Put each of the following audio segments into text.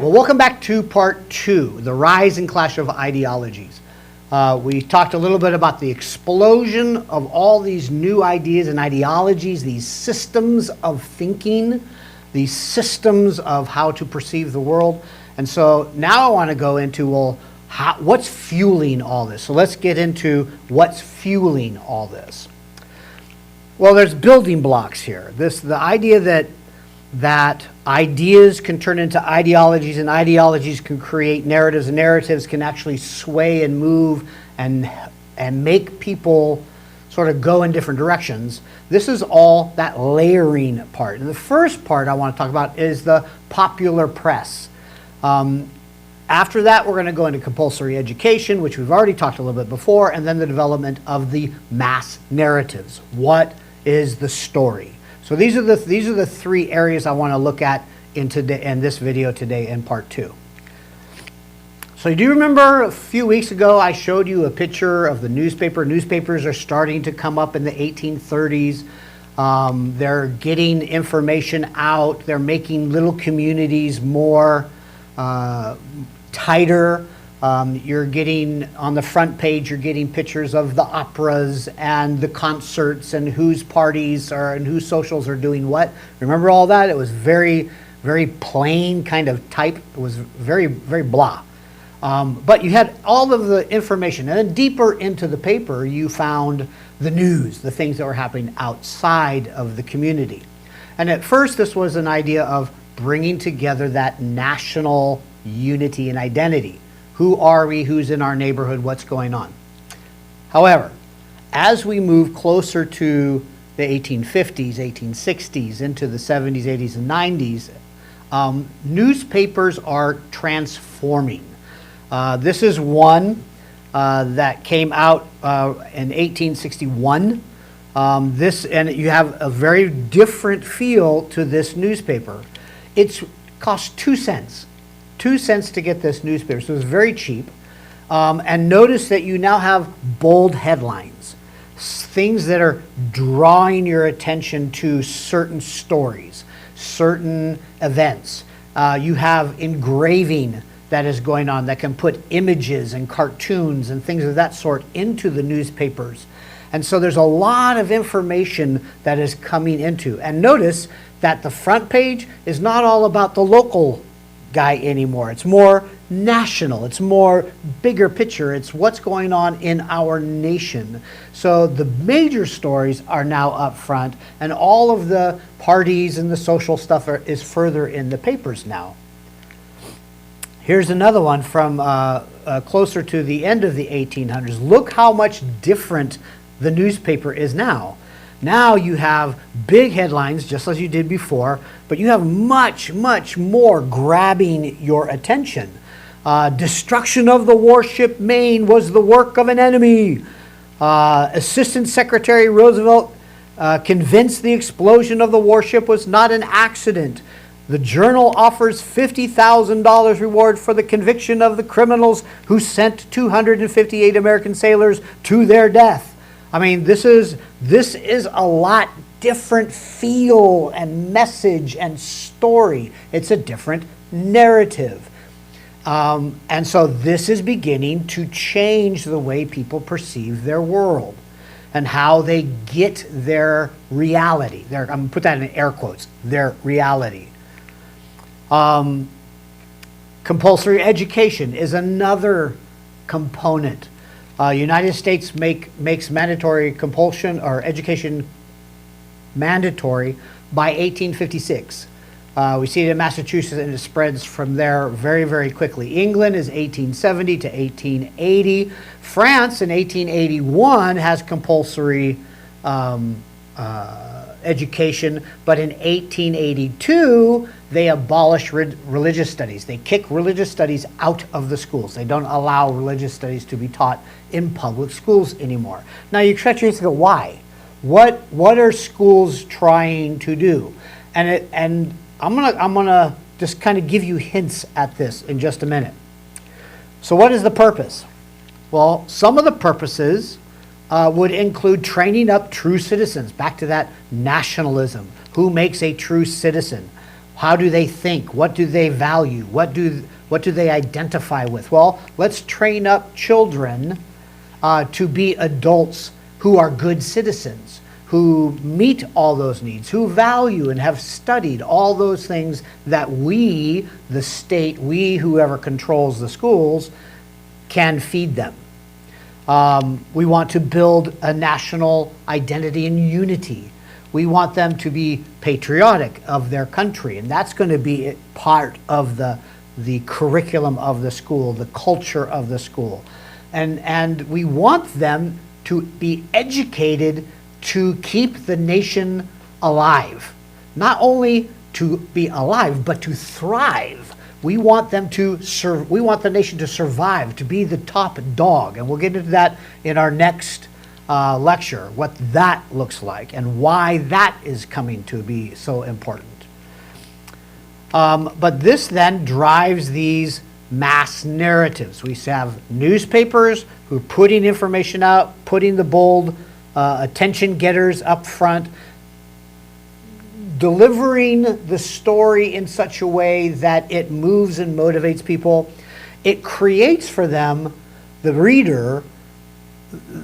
Well, welcome back to part 2, the rise and clash of ideologies. We talked a little bit about the explosion of all these new ideas and ideologies, these systems of thinking, these systems of how to perceive the world. And so now I want to go into, well, what's fueling all this? So let's get into what's fueling all this. Well, there's building blocks here. The idea that ideas can turn into ideologies, and ideologies can create narratives, and narratives can actually sway and move and make people sort of go in different directions. This is all that layering part. And the first part I want to talk about is the popular press. After that, we're going to go into compulsory education, which we've already talked a little bit before, and then the development of the mass narratives. What is the story? So these are the three areas I want to look at in this video today in part 2. So do you remember a few weeks ago I showed you a picture of the newspaper? Newspapers are starting to come up in the 1830s. They're getting information out. They're making little communities more tighter. You're getting, on the front page, you're getting pictures of the operas and the concerts and whose parties are and whose socials are doing what. Remember all that? It was very, very plain kind of type. It was very, very blah. But you had all of the information. And then deeper into the paper, you found the news, the things that were happening outside of the community. And at first, this was an idea of bringing together that national unity and identity. Who are we? Who's in our neighborhood? What's going on? However, as we move closer to the 1850s, 1860s, into the 70s, 80s, and 90s, newspapers are transforming. This is one that came out in 1861. And you have a very different feel to this newspaper. It cost 2 cents. 2 cents to get this newspaper, so it was very cheap. And notice that you now have bold headlines, things that are drawing your attention to certain stories, certain events. You have engraving that is going on that can put images and cartoons and things of that sort into the newspapers. And so there's a lot of information that is coming into. And notice that the front page is not all about the local guy anymore. It's more national. It's more bigger picture. It's what's going on in our nation. So the major stories are now up front, and all of the parties and the social stuff is further in the papers now. Here's another one from closer to the end of the 1800s. Look how much different the newspaper is now. Now you have big headlines, just as you did before, but you have much, much more grabbing your attention. Destruction of the warship Maine was the work of an enemy. Assistant Secretary Roosevelt convinced the explosion of the warship was not an accident. The Journal offers $50,000 reward for the conviction of the criminals who sent 258 American sailors to their death. I mean, this is a lot different feel and message and story. It's a different narrative. And so this is beginning to change the way people perceive their world and how they get their reality. I'm going to put that in air quotes, their reality. Compulsory education is another component. United States makes mandatory compulsion or education mandatory by 1856. We see it in Massachusetts, and it spreads from there very, very quickly. England is 1870 to 1880. France in 1881 has compulsory education, but in 1882 they abolish religious studies. They kick religious studies out of the schools. They don't allow religious studies to be taught in public schools anymore. Now you expect you to go, why? What are schools trying to do? And I'm gonna just kind of give you hints at this in just a minute. So what is the purpose? Well, some of the purposes would include training up true citizens. Back to that nationalism. Who makes a true citizen? How do they think? What do they value? What do they identify with? Well, let's train up children to be adults who are good citizens, who meet all those needs, who value and have studied all those things that we, the state, we, whoever controls the schools, can feed them. We want to build a national identity and unity. We want them to be patriotic of their country, and that's going to be part of the curriculum of the school, the culture of the school. And we want them to be educated to keep the nation alive. Not only to be alive, but to thrive. We want them to we want the nation to survive, to be the top dog. And we'll get into that in our next lecture, what that looks like and why that is coming to be so important. But this then drives these mass narratives. We have newspapers who are putting information out, putting the bold attention getters up front, delivering the story in such a way that it moves and motivates people. It creates for them, the reader,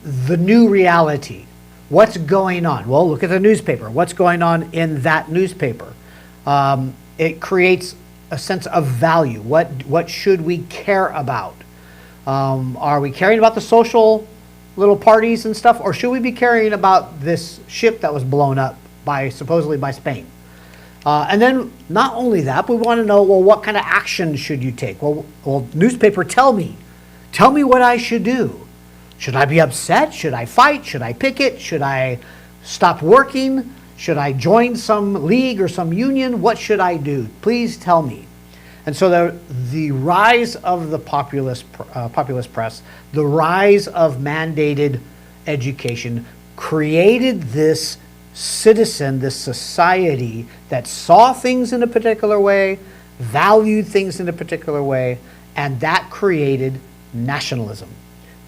the new reality. What's going on? Well, look at the newspaper. What's going on in that newspaper? It creates a sense of value. What should we care about? Are we caring about the social little parties and stuff, or should we be caring about this ship that was blown up supposedly by Spain? And then not only that, but we want to know, well, what kind of action should you take? Well, newspaper, tell me what I should do. Should I be upset? Should I fight? Should I picket? Should I stop working? Should I join some league or some union? What should I do? Please tell me. And so the rise of the populist press, the rise of mandated education created this citizen, this society that saw things in a particular way, valued things in a particular way, and that created nationalism.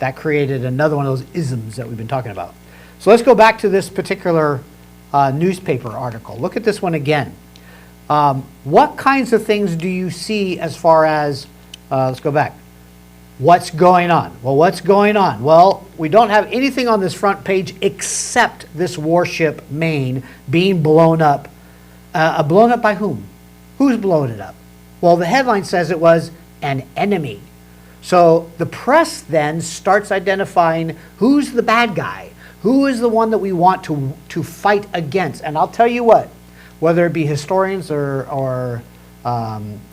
That created another one of those isms that we've been talking about. So let's go back to this particular newspaper article. Look at this one again. What kinds of things do you see as far as, let's go back. What's going on? Well, what's going on? Well, we don't have anything on this front page except this warship Maine being blown up. Blown up by whom? Who's blown it up? Well, the headline says it was an enemy. So the press then starts identifying who's the bad guy, who is the one that we want to fight against. And I'll tell you what, whether it be historians or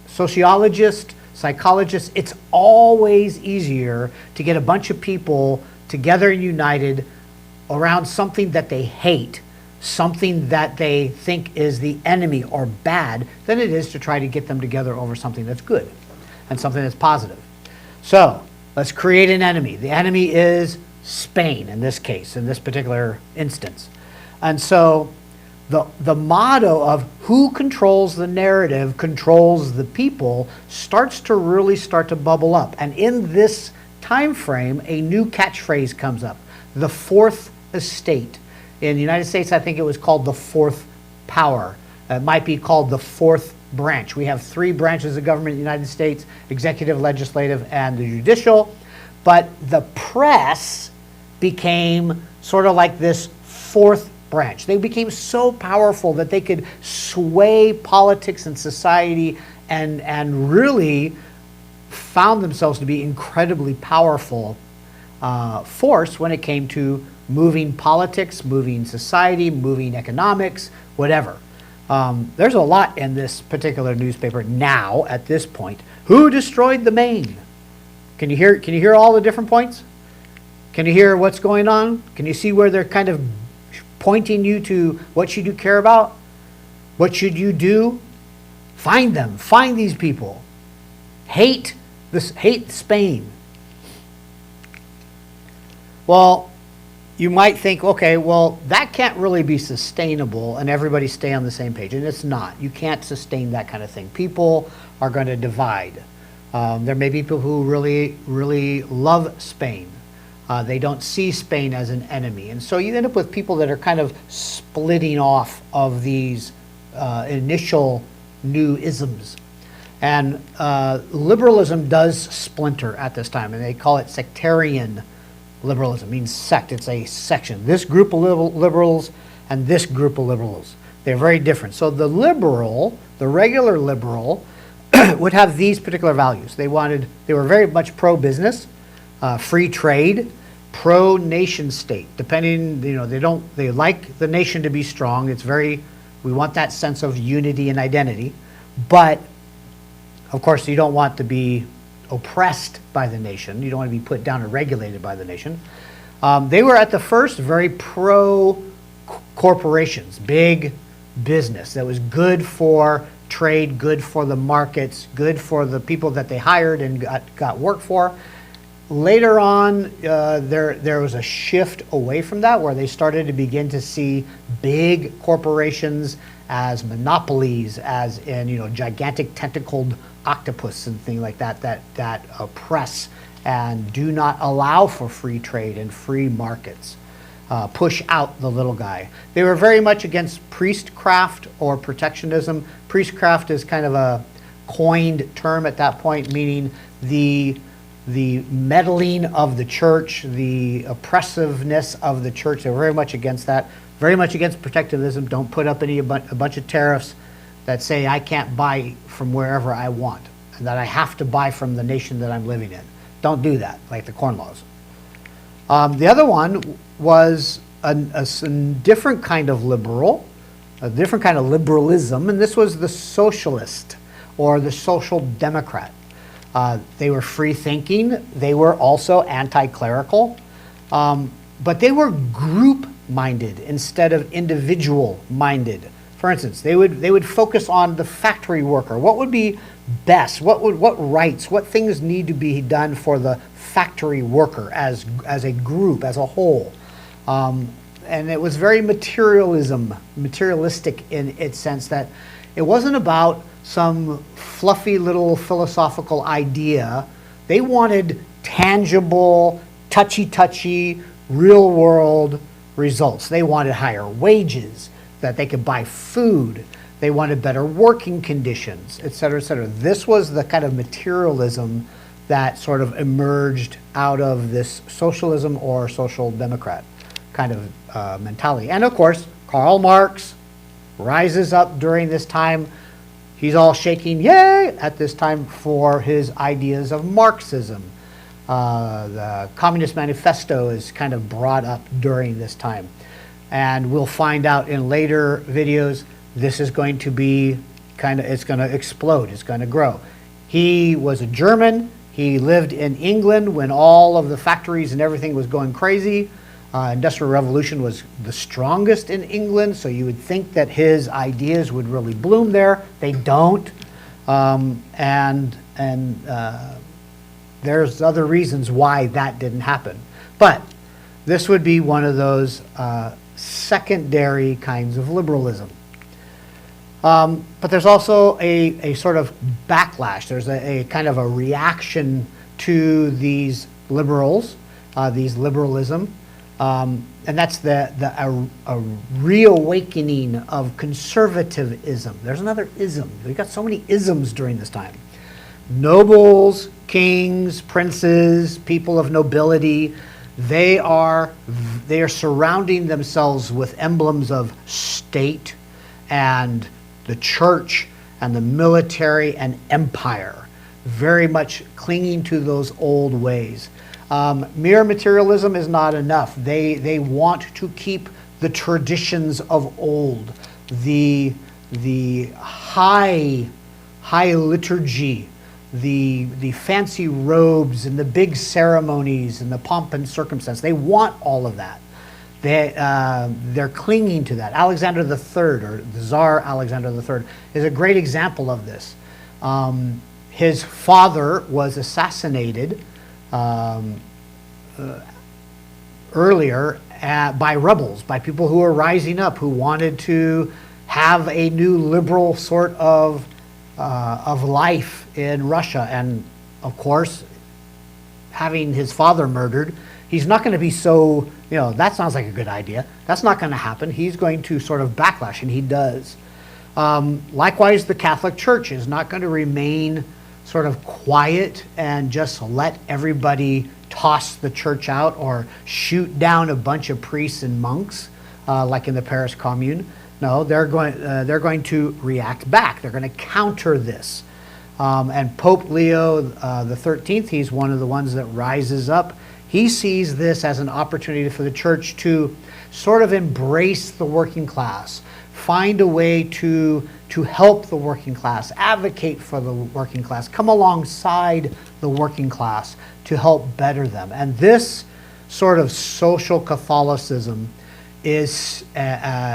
sociologists, psychologists, it's always easier to get a bunch of people together and united around something that they hate, something that they think is the enemy or bad, than it is to try to get them together over something that's good and something that's positive. So let's create an enemy. The enemy is Spain in this case, in this particular instance. And so the motto of who controls the narrative controls the people starts to bubble up. And in this time frame, a new catchphrase comes up, the fourth estate. In the United States, I think it was called the fourth power. It might be called the fourth branch. We have three branches of government in the United States: executive, legislative, and the judicial. But the press became sort of like this fourth branch. They became so powerful that they could sway politics and society and really found themselves to be incredibly powerful force when it came to moving politics, moving society, moving economics, whatever. There's a lot in this particular newspaper now at this point. Who destroyed the Maine? Can you hear all the different points? Can you hear what's going on? Can you see where they're kind of pointing you to what should you care about? What should you do? Find them. Find these people. Hate Spain. Well, you might think, okay, well, that can't really be sustainable and everybody stay on the same page. And it's not. You can't sustain that kind of thing. People are going to divide. There may be people who really, really love Spain. They don't see Spain as an enemy. And so you end up with people that are kind of splitting off of these initial new isms. And liberalism does splinter at this time, and they call it sectarian liberalism. It means sect, it's a section. This group of liberals and this group of liberals. They're very different. So the liberal, the regular liberal, would have these particular values. They were very much pro-business, free trade, pro-nation state. Depending, they like the nation to be strong. We want that sense of unity and identity. But, of course, you don't want to be oppressed by the nation. You don't want to be put down or regulated by the nation. They were at the first very pro-corporations, big business that was good for trade, good for the markets, good for the people that they hired and got work for. Later on, there was a shift away from that, where they started to begin to see big corporations as monopolies, as in gigantic tentacled octopus and things like that oppress and do not allow for free trade and free markets. Push out the little guy. They were very much against priestcraft or protectionism. Priestcraft is kind of a coined term at that point, meaning the meddling of the church, the oppressiveness of the church. They were very much against that. Very much against protectivism. Don't put up a bunch of tariffs that say I can't buy from wherever I want and that I have to buy from the nation that I'm living in. Don't do that, like the Corn Laws. The other one was a different kind of liberal, a different kind of liberalism, and this was the socialist or the social democrat. They were free-thinking. They were also anti-clerical, but they were group-minded instead of individual-minded. For instance, they would focus on the factory worker. What would be best? What rights? What things need to be done for the factory worker as a group, as a whole? And it was very materialistic in its sense that it wasn't about some fluffy little philosophical idea. They wanted tangible, touchy, real-world results. They wanted higher wages, that they could buy food. They wanted better working conditions, et cetera, et cetera. This was the kind of materialism that sort of emerged out of this socialism or social democrat kind of mentality. And of course, Karl Marx rises up during this time. He's all shaking, yay, at this time for his ideas of Marxism. The Communist Manifesto is kind of brought up during this time. And we'll find out in later videos, this is going to be it's going to explode, it's going to grow. He was a German. He lived in England when all of the factories and everything was going crazy. Industrial Revolution was the strongest in England, so you would think that his ideas would really bloom there. They don't. There's other reasons why that didn't happen. But this would be one of those secondary kinds of liberalism. But there's also a sort of backlash. There's a kind of a reaction to these liberals, these liberalism. And that's a reawakening of conservatism. There's another ism. We've got so many isms during this time. Nobles, kings, princes, people of nobility, they are surrounding themselves with emblems of state and the church and the military and empire, very much clinging to those old ways. Mere materialism is not enough. They want to keep the traditions of old, the high liturgy, the fancy robes and the big ceremonies and the pomp and circumstance. They want all of that. They're clinging to that. Alexander III, or the Tsar Alexander III, is a great example of this. His father was assassinated earlier by rebels, by people who were rising up, who wanted to have a new liberal sort of life in Russia. And of course, having his father murdered, he's not going to be so, that sounds like a good idea. That's not going to happen. He's going to sort of backlash, and he does. Likewise, the Catholic Church is not going to remain sort of quiet and just let everybody toss the church out or shoot down a bunch of priests and monks like in the Paris Commune. No, they're going to react back. They're going to counter this. And Pope Leo the 13th, he's one of the ones that rises up. He sees this as an opportunity for the church to sort of embrace the working class, find a way to help the working class, advocate for the working class, come alongside the working class to help better them. And this sort of social Catholicism is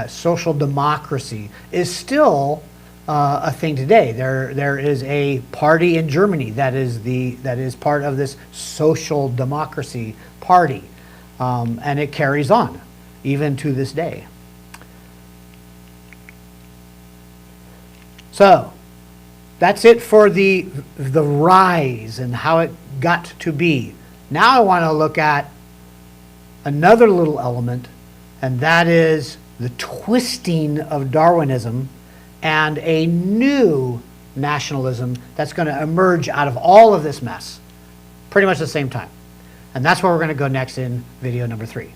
social democracy is still a thing today. There is a party in Germany that is part of this social democracy party, and it carries on even to this day. So that's it for the rise and how it got to be. Now I want to look at another little element, and that is the twisting of Darwinism and a new nationalism that's going to emerge out of all of this mess pretty much at the same time. And that's where we're going to go next in video number 3.